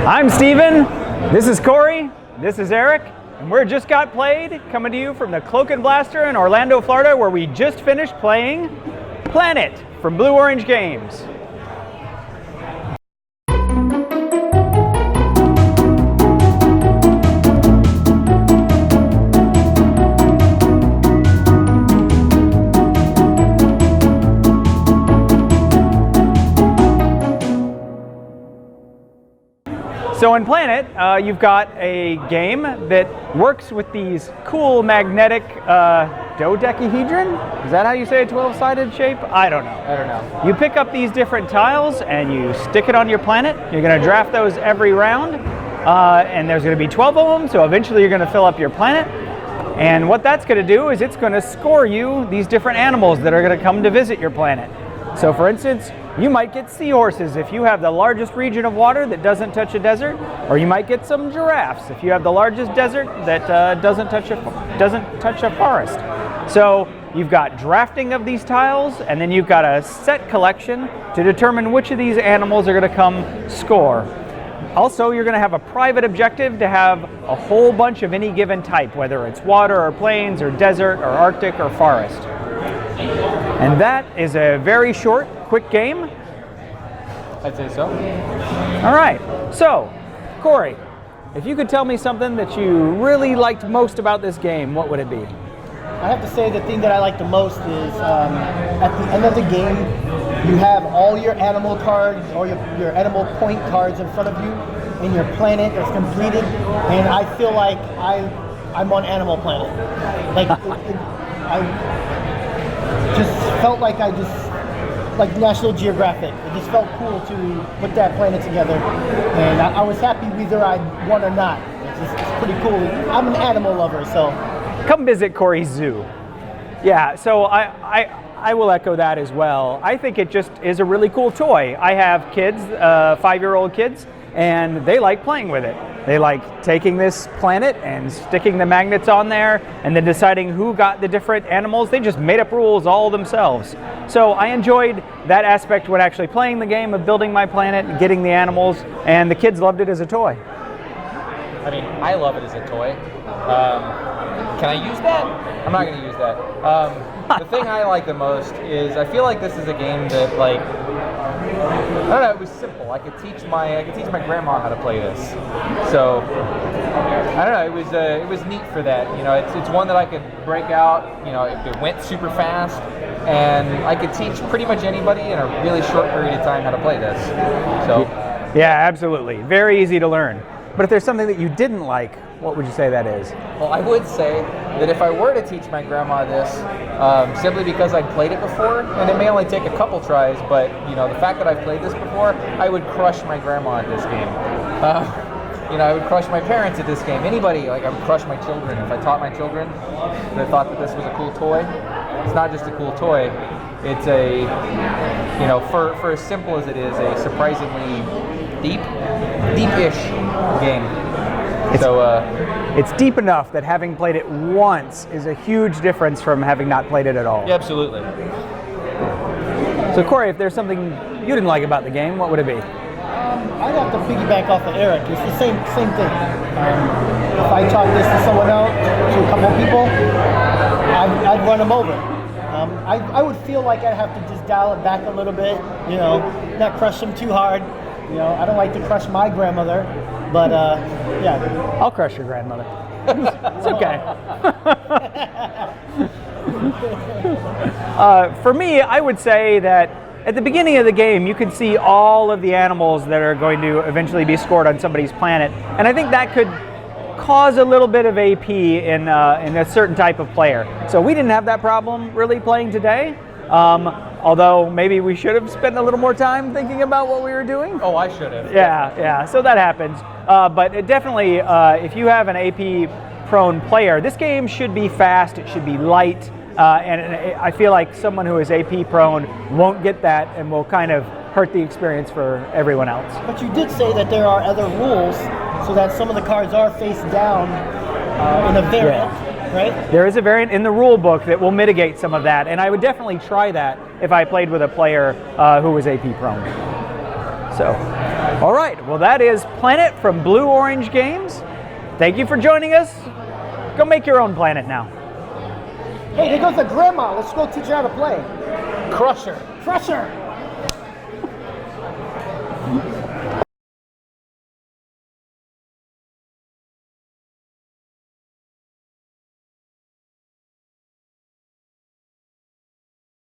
I'm Steven, this is Cory, this is Eric, and we're Just Got Played, coming to you from the Cloak and Blaster in Orlando, Florida, where we just finished playing Planet from Blue Orange Games. So in Planet, you've got a game that works with these cool magnetic dodecahedron? Is that how you say a 12-sided shape? I don't know. You pick up these different tiles and you stick it on your planet. You're going to draft those every round, and there's going to be 12 of them, so eventually you're going to fill up your planet. And what that's going to do is it's going to score you these different animals that are going to come to visit your planet. So for instance, you might get seahorses if you have the largest region of water that doesn't touch a desert, or you might get some giraffes if you have the largest desert that doesn't touch a forest. So you've got drafting of these tiles, and then you've got a set collection to determine which of these animals are going to come score. Also, you're going to have a private objective to have a whole bunch of any given type, whether it's water or plains or desert or Arctic or forest. And that is a very short, quick game. I'd say so. All right. So, Cory, if you could tell me something that you really liked most about this game, what would it be? I have to say the thing that I like the most is at the end of the game, you have all your animal cards or your animal point cards in front of you, and your planet is completed. And I feel like I'm on Animal Planet. Like I just felt like like National Geographic. It just felt cool to put that planet together, and I was happy whether I won or not. It's pretty cool. I'm an animal lover, so. Come visit Cory's zoo. Yeah, so I will echo that as well. I think it just is a really cool toy. I have kids, 5-year-old kids, and they like playing with it. They like taking this planet and sticking the magnets on there and then deciding who got the different animals. They just made up rules all themselves. So I enjoyed that aspect when actually playing the game of building my planet and getting the animals, and the kids loved it as a toy. I mean, I love it as a toy. Can I use that? I'm not going to use that. The thing I like the most is I feel like this is a game that, like, I don't know, it was simple. I could teach my grandma how to play this. So I don't know, it was neat for that. You know, it's one that I could break out. You know, it went super fast, and I could teach pretty much anybody in a really short period of time how to play this. So yeah, absolutely, very easy to learn. But if there's something that you didn't like, what would you say that is? Well, I would say that if I were to teach my grandma this, simply because I'd played it before, and it may only take a couple tries, but you know, the fact that I've played this before, I would crush my grandma at this game. You know, I would crush my parents at this game. Anybody, like I would crush my children. If I taught my children that thought that this was a cool toy, it's not just a cool toy. It's a, you know, for as simple as it is, a surprisingly deep-ish game. It's deep enough that having played it once is a huge difference from having not played it at all. Yeah, absolutely. So Cory, if there's something you didn't like about the game, what would it be? I'd have to piggyback off of Eric. It's the same thing. If I taught this to someone else, to a couple of people, I'd run them over. I would feel like I'd have to just dial it back a little bit, you know, not crush them too hard. You know, I don't like to crush my grandmother, but yeah. I'll crush your grandmother. It's okay. For me, I would say that at the beginning of the game, you can see all of the animals that are going to eventually be scored on somebody's planet, and I think that could cause a little bit of AP in a certain type of player. So we didn't have that problem really playing today. Although maybe we should have spent a little more time thinking about what we were doing. Oh, I should have. Yeah, so that happens. But it definitely, if you have an AP-prone player, this game should be fast, it should be light, and I feel like someone who is AP-prone won't get that and will kind of hurt the experience for everyone else. But you did say that there are other rules so that some of the cards are face down in a variant. Yeah. Right? There is a variant in the rule book that will mitigate some of that, and I would definitely try that if I played with a player who was AP prone. So All right, well that is Planet from Blue Orange Games. Thank you for joining us. Go make your own planet now. Hey, there goes the grandma. Let's go teach her how to play. Crusher. Crusher.